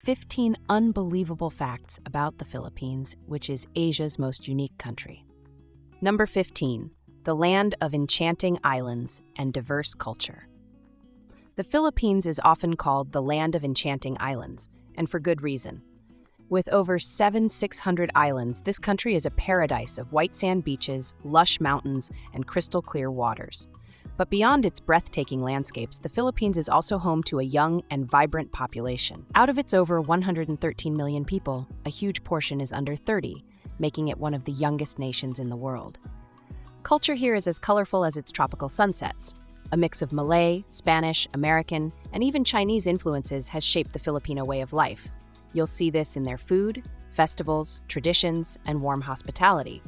15 unbelievable facts about the Philippines, which is Asia's most unique country. Number 15, the land of enchanting islands and diverse culture. The Philippines is often called the land of enchanting islands, and for good reason. With over 600 islands, this country is a paradise of white sand beaches, lush mountains, and crystal clear waters. But beyond its breathtaking landscapes, the Philippines is also home to a young and vibrant population. Out of its over 113 million people, a huge portion is under 30, making it one of the youngest nations in the world. Culture here is as colorful as its tropical sunsets. A mix of Malay, Spanish, American, and even Chinese influences has shaped the Filipino way of life. You'll see this in their food, festivals, traditions, and warm hospitality.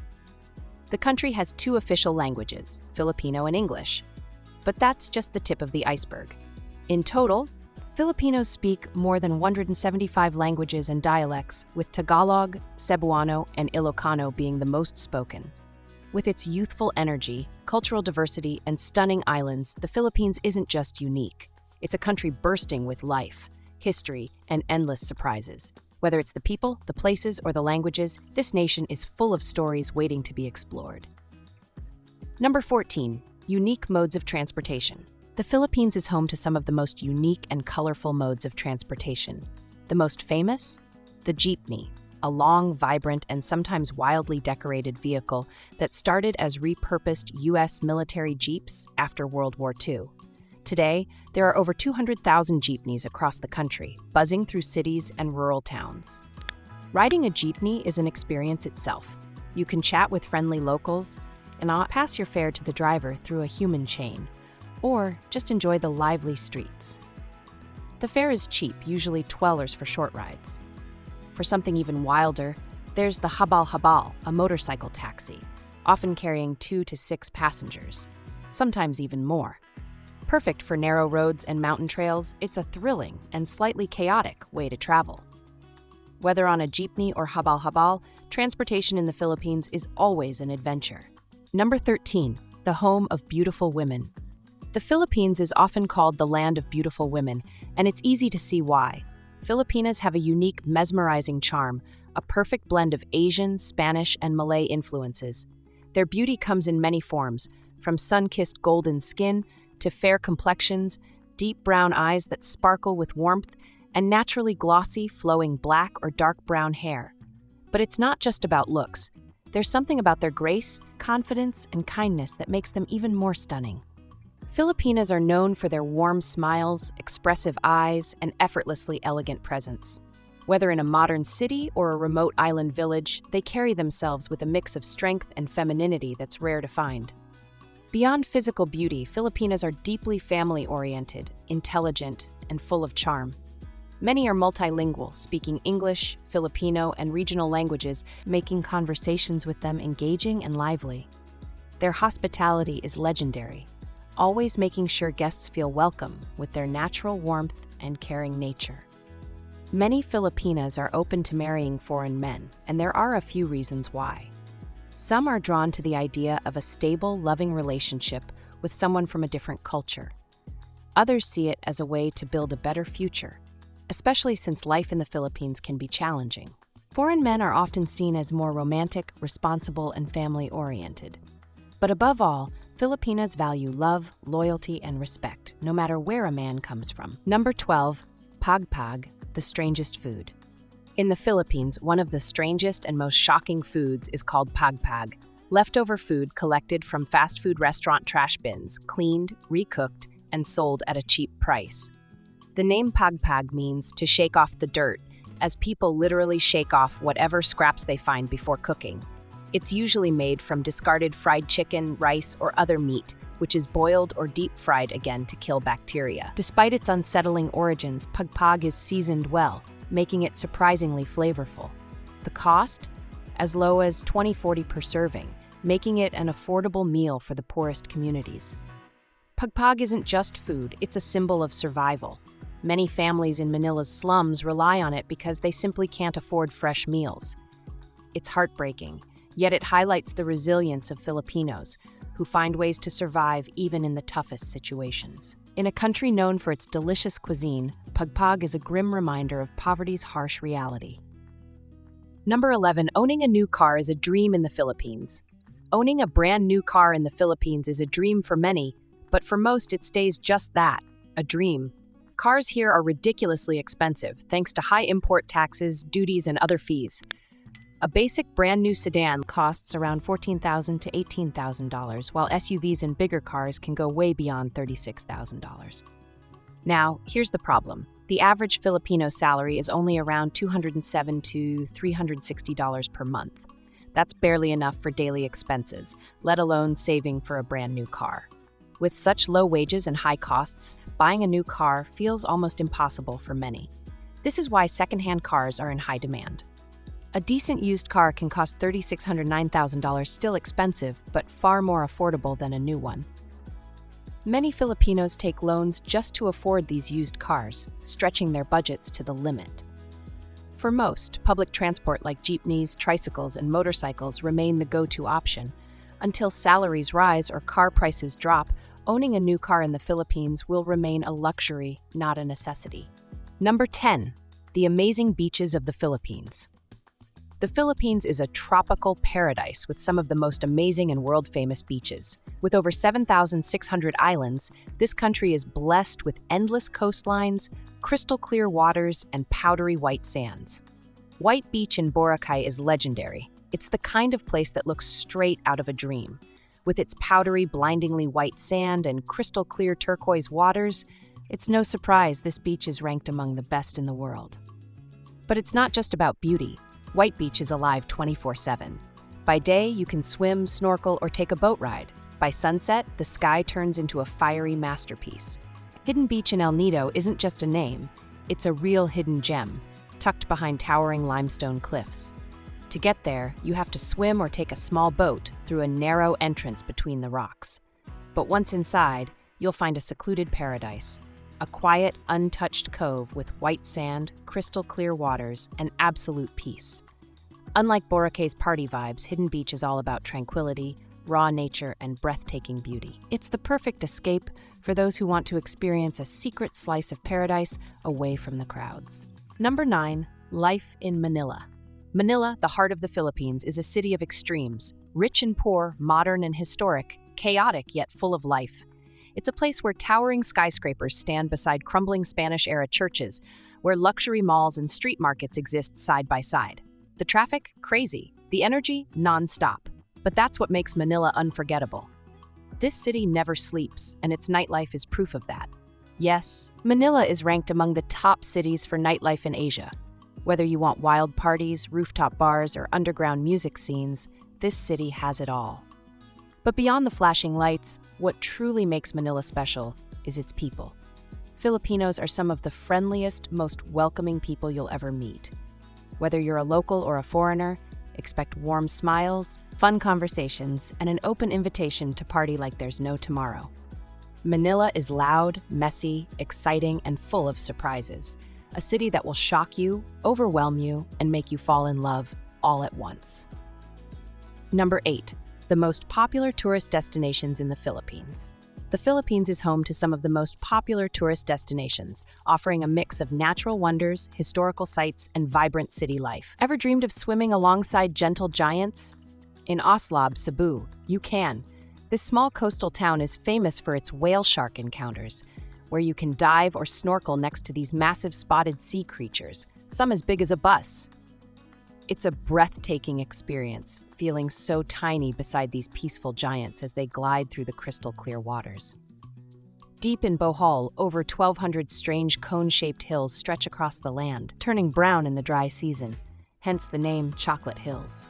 The country has 2 official languages, Filipino and English. But that's just the tip of the iceberg. In total, Filipinos speak more than 175 languages and dialects, with Tagalog, Cebuano, and Ilocano being the most spoken. With its youthful energy, cultural diversity, and stunning islands, the Philippines isn't just unique. It's a country bursting with life, history, and endless surprises. Whether it's the people, the places, or the languages, this nation is full of stories waiting to be explored. Number 14. Unique modes of transportation. The Philippines is home to some of the most unique and colorful modes of transportation. The most famous? The jeepney, a long, vibrant, and sometimes wildly decorated vehicle that started as repurposed U.S. military jeeps after World War II. Today, there are over 200,000 jeepneys across the country, buzzing through cities and rural towns. Riding a jeepney is an experience itself. You can chat with friendly locals and pass your fare to the driver through a human chain, or just enjoy the lively streets. The fare is cheap, usually $12 for short rides. For something even wilder, there's the habal-habal, a motorcycle taxi, often carrying 2 to 6 passengers, sometimes even more. Perfect for narrow roads and mountain trails, it's a thrilling and slightly chaotic way to travel. Whether on a jeepney or habal-habal, transportation in the Philippines is always an adventure. Number 13, the home of beautiful women. The Philippines is often called the land of beautiful women, and it's easy to see why. Filipinas have a unique, mesmerizing charm, a perfect blend of Asian, Spanish, and Malay influences. Their beauty comes in many forms, from sun-kissed golden skin to fair complexions, deep brown eyes that sparkle with warmth, and naturally glossy, flowing black or dark brown hair. But it's not just about looks. There's something about their grace, confidence, and kindness that makes them even more stunning. Filipinas are known for their warm smiles, expressive eyes, and effortlessly elegant presence. Whether in a modern city or a remote island village, they carry themselves with a mix of strength and femininity that's rare to find. Beyond physical beauty, Filipinas are deeply family-oriented, intelligent, and full of charm. Many are multilingual, speaking English, Filipino, and regional languages, making conversations with them engaging and lively. Their hospitality is legendary, always making sure guests feel welcome with their natural warmth and caring nature. Many Filipinas are open to marrying foreign men, and there are a few reasons why. Some are drawn to the idea of a stable, loving relationship with someone from a different culture. Others see it as a way to build a better future, especially since life in the Philippines can be challenging. Foreign men are often seen as more romantic, responsible, and family-oriented. But above all, Filipinas value love, loyalty, and respect, no matter where a man comes from. Number 12, pagpag, the strangest food. In the Philippines, one of the strangest and most shocking foods is called pagpag, leftover food collected from fast food restaurant trash bins, cleaned, recooked, and sold at a cheap price. The name pagpag means to shake off the dirt, as people literally shake off whatever scraps they find before cooking. It's usually made from discarded fried chicken, rice, or other meat, which is boiled or deep-fried again to kill bacteria. Despite its unsettling origins, pagpag is seasoned well, making it surprisingly flavorful. The cost? As low as $20-40 per serving, making it an affordable meal for the poorest communities. Pagpag isn't just food, it's a symbol of survival. Many families in Manila's slums rely on it because they simply can't afford fresh meals. It's heartbreaking, yet it highlights the resilience of Filipinos, who find ways to survive even in the toughest situations. In a country known for its delicious cuisine, Pagpag is a grim reminder of poverty's harsh reality. Number 11. Owning a new car is a dream in the Philippines. Owning a brand new car in the Philippines is a dream for many, but for most it stays just that, a dream. Cars here are ridiculously expensive, thanks to high import taxes, duties, and other fees. A basic brand new sedan costs around $14,000 to $18,000, while SUVs and bigger cars can go way beyond $36,000. Now, here's the problem. The average Filipino salary is only around $207 to $360 per month. That's barely enough for daily expenses, let alone saving for a brand new car. With such low wages and high costs, buying a new car feels almost impossible for many. This is why secondhand cars are in high demand. A decent used car can cost $3,600 to $9,000, still expensive, but far more affordable than a new one. Many Filipinos take loans just to afford these used cars, stretching their budgets to the limit. For most, public transport like jeepneys, tricycles, and motorcycles remain the go-to option. Until salaries rise or car prices drop, owning a new car in the Philippines will remain a luxury, not a necessity. Number 10. The amazing beaches of the Philippines. The Philippines is a tropical paradise with some of the most amazing and world-famous beaches. With over 7,600 islands, this country is blessed with endless coastlines, crystal-clear waters, and powdery white sands. White Beach in Boracay is legendary. It's the kind of place that looks straight out of a dream. With its powdery, blindingly white sand and crystal-clear turquoise waters, it's no surprise this beach is ranked among the best in the world. But it's not just about beauty. White Beach is alive 24/7. By day, you can swim, snorkel, or take a boat ride. By sunset, the sky turns into a fiery masterpiece. Hidden Beach in El Nido isn't just a name, it's a real hidden gem, tucked behind towering limestone cliffs. To get there, you have to swim or take a small boat through a narrow entrance between the rocks. But once inside, you'll find a secluded paradise. A quiet, untouched cove with white sand, crystal-clear waters, and absolute peace. Unlike Boracay's party vibes, Hidden Beach is all about tranquility, raw nature, and breathtaking beauty. It's the perfect escape for those who want to experience a secret slice of paradise away from the crowds. Number 9. Life in Manila. Manila, the heart of the Philippines, is a city of extremes, rich and poor, modern and historic, chaotic yet full of life. It's a place where towering skyscrapers stand beside crumbling Spanish-era churches, where luxury malls and street markets exist side by side. The traffic? Crazy. The energy? Non-stop. But that's what makes Manila unforgettable. This city never sleeps, and its nightlife is proof of that. Yes, Manila is ranked among the top cities for nightlife in Asia. Whether you want wild parties, rooftop bars, or underground music scenes, this city has it all. But beyond the flashing lights, what truly makes Manila special is its people. Filipinos are some of the friendliest, most welcoming people you'll ever meet. Whether you're a local or a foreigner, expect warm smiles, fun conversations, and an open invitation to party like there's no tomorrow. Manila is loud, messy, exciting, and full of surprises. A city that will shock you, overwhelm you, and make you fall in love all at once. Number 8. The most popular tourist destinations in the Philippines. The Philippines is home to some of the most popular tourist destinations, offering a mix of natural wonders, historical sites, and vibrant city life. Ever dreamed of swimming alongside gentle giants? In Oslab, Cebu, you can. This small coastal town is famous for its whale shark encounters, where you can dive or snorkel next to these massive spotted sea creatures, some as big as a bus. It's a breathtaking experience, feeling so tiny beside these peaceful giants as they glide through the crystal-clear waters. Deep in Bohol, over 1,200 strange cone-shaped hills stretch across the land, turning brown in the dry season, hence the name Chocolate Hills.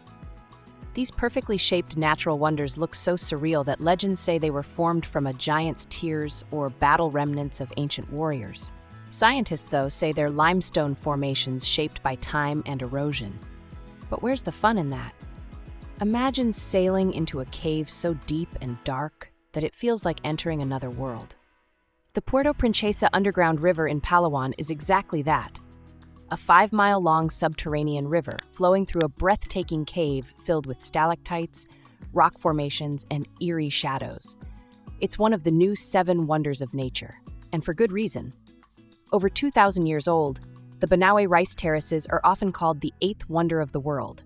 These perfectly shaped natural wonders look so surreal that legends say they were formed from a giant's tears or battle remnants of ancient warriors. Scientists, though, say they're limestone formations shaped by time and erosion. But where's the fun in that? Imagine sailing into a cave so deep and dark that it feels like entering another world. The Puerto Princesa Underground River in Palawan is exactly that. A 5-mile-long subterranean river flowing through a breathtaking cave filled with stalactites, rock formations, and eerie shadows. It's one of the new 7 wonders of nature. and for good reason. Over 2,000 years old, the Banaue rice terraces are often called the eighth wonder of the world.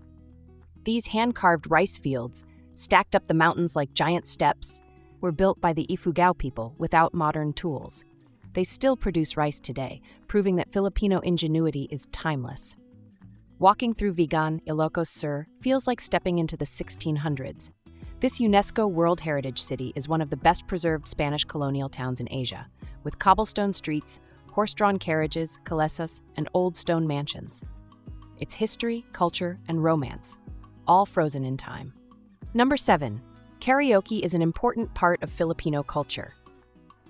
These hand-carved rice fields, stacked up the mountains like giant steps, were built by the Ifugao people without modern tools. They still produce rice today, proving that Filipino ingenuity is timeless. Walking through Vigan, Ilocos Sur feels like stepping into the 1600s. This UNESCO World Heritage City is one of the best-preserved Spanish colonial towns in Asia, with cobblestone streets, horse-drawn carriages, calesas, and old stone mansions. Its history, culture, and romance, all frozen in time. Number 7. Karaoke is an important part of Filipino culture.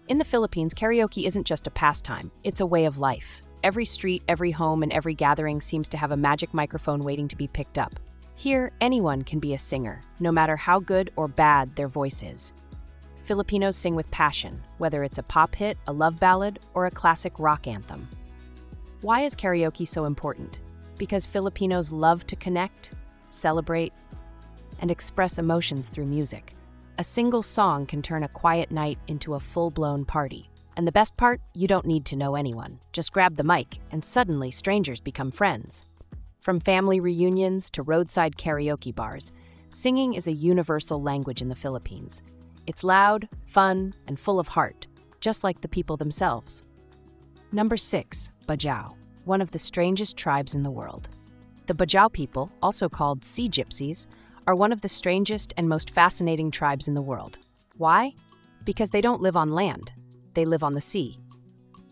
In the Philippines, karaoke isn't just a pastime, it's a way of life. Every street, every home, and every gathering seems to have a magic microphone waiting to be picked up. Here, anyone can be a singer, no matter how good or bad their voice is. Filipinos sing with passion, whether it's a pop hit, a love ballad, or a classic rock anthem. Why is karaoke so important? Because Filipinos love to connect, celebrate, and express emotions through music. A single song can turn a quiet night into a full-blown party. And the best part, you don't need to know anyone. Just grab the mic, and suddenly strangers become friends. From family reunions to roadside karaoke bars, singing is a universal language in the Philippines. It's loud, fun, and full of heart, just like the people themselves. Number 6. Bajau, one of the strangest tribes in the world. The Bajau people, also called sea gypsies, are one of the strangest and most fascinating tribes in the world. Why? Because they don't live on land. They live on the sea.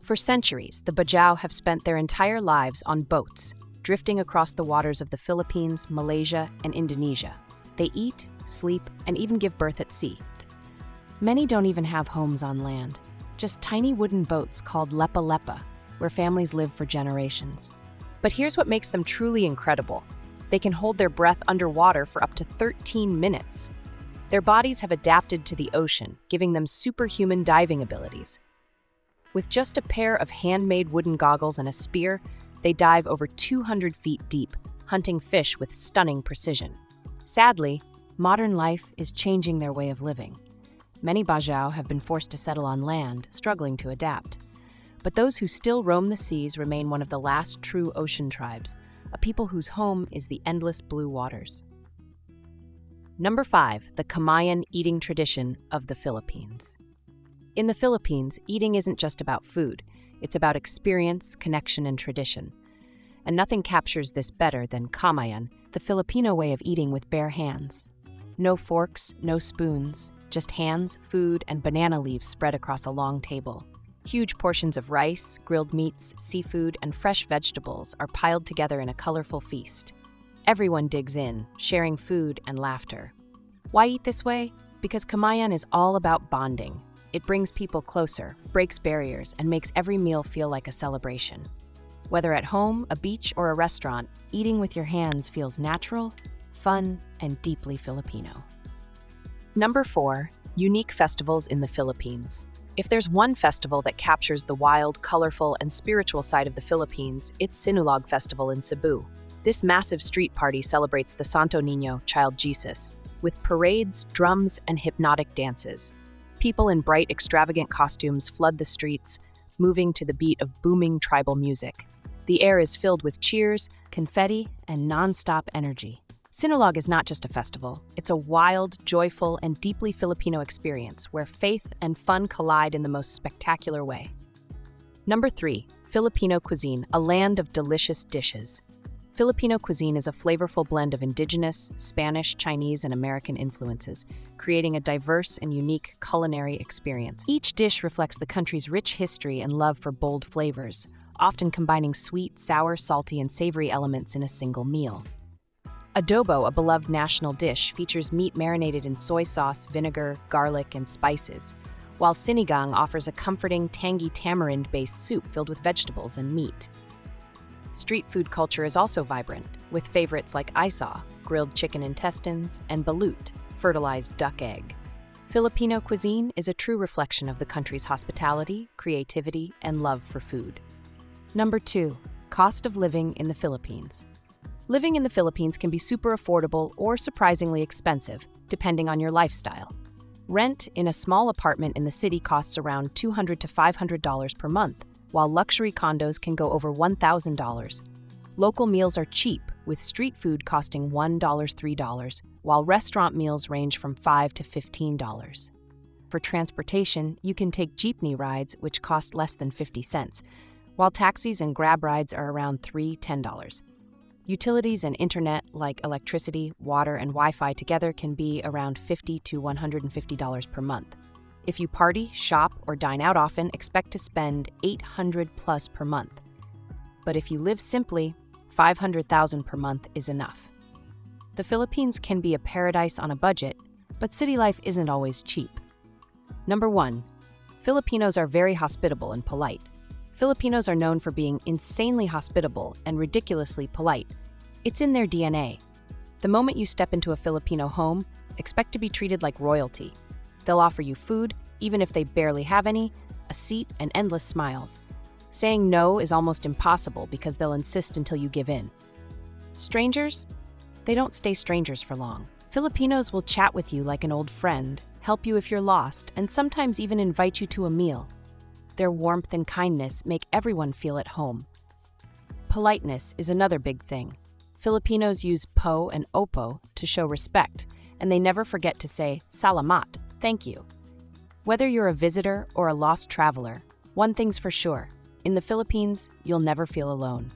For centuries, the Bajau have spent their entire lives on boats, drifting across the waters of the Philippines, Malaysia, and Indonesia. They eat, sleep, and even give birth at sea. Many don't even have homes on land, just tiny wooden boats called lepa-lepa, where families live for generations. But here's what makes them truly incredible. They can hold their breath underwater for up to 13 minutes. Their bodies have adapted to the ocean, giving them superhuman diving abilities. With just a pair of handmade wooden goggles and a spear, they dive over 200 feet deep, hunting fish with stunning precision. Sadly, modern life is changing their way of living. Many Bajau have been forced to settle on land, struggling to adapt. But those who still roam the seas remain one of the last true ocean tribes, a people whose home is the endless blue waters. Number 5. The Kamayan eating tradition of the Philippines. In the Philippines, eating isn't just about food. It's about experience, connection, and tradition. And nothing captures this better than Kamayan, the Filipino way of eating with bare hands. No forks, no spoons, just hands, food, and banana leaves spread across a long table. Huge portions of rice, grilled meats, seafood, and fresh vegetables are piled together in a colorful feast. Everyone digs in, sharing food and laughter. Why eat this way? Because Kamayan is all about bonding. It brings people closer, breaks barriers, and makes every meal feel like a celebration. Whether at home, a beach, or a restaurant, eating with your hands feels natural, fun, and deeply Filipino. Number 4. Unique festivals in the Philippines. If there's one festival that captures the wild, colorful, and spiritual side of the Philippines, it's Sinulog Festival in Cebu. This massive street party celebrates the Santo Niño, Child Jesus, with parades, drums, and hypnotic dances. People in bright, extravagant costumes flood the streets, moving to the beat of booming tribal music. The air is filled with cheers, confetti, and non-stop energy. Sinulog is not just a festival, it's a wild, joyful, and deeply Filipino experience where faith and fun collide in the most spectacular way. Number 3. Filipino cuisine, a land of delicious dishes. Filipino cuisine is a flavorful blend of indigenous, Spanish, Chinese, and American influences, creating a diverse and unique culinary experience. Each dish reflects the country's rich history and love for bold flavors, often combining sweet, sour, salty, and savory elements in a single meal. Adobo, a beloved national dish, features meat marinated in soy sauce, vinegar, garlic, and spices, while sinigang offers a comforting, tangy tamarind-based soup filled with vegetables and meat. Street food culture is also vibrant, with favorites like isaw, grilled chicken intestines, and balut, fertilized duck egg. Filipino cuisine is a true reflection of the country's hospitality, creativity, and love for food. Number 2. Cost of living in the Philippines. Living in the Philippines can be super affordable or surprisingly expensive, depending on your lifestyle. Rent in a small apartment in the city costs around $200 to $500 per month, while luxury condos can go over $1,000. Local meals are cheap, with street food costing $1 to $3, while restaurant meals range from $5 to $15. For transportation, you can take jeepney rides, which cost less than 50 cents, while taxis and Grab rides are around $3 to $10. Utilities and internet, like electricity, water, and Wi-Fi together, can be around $50 to $150 per month. If you party, shop, or dine out often, expect to spend $800 plus per month. But if you live simply, $500,000 per month is enough. The Philippines can be a paradise on a budget, but city life isn't always cheap. Number 1. Filipinos are very hospitable and polite. Filipinos are known for being insanely hospitable and ridiculously polite. It's in their DNA. The moment you step into a Filipino home, expect to be treated like royalty. They'll offer you food, even if they barely have any, a seat, and endless smiles. Saying no is almost impossible because they'll insist until you give in. Strangers? They don't stay strangers for long. Filipinos will chat with you like an old friend, help you if you're lost, and sometimes even invite you to a meal. Their warmth and kindness make everyone feel at home. Politeness is another big thing. Filipinos use po and opo to show respect, and they never forget to say salamat, thank you. Whether you're a visitor or a lost traveler, one thing's for sure: in the Philippines, you'll never feel alone.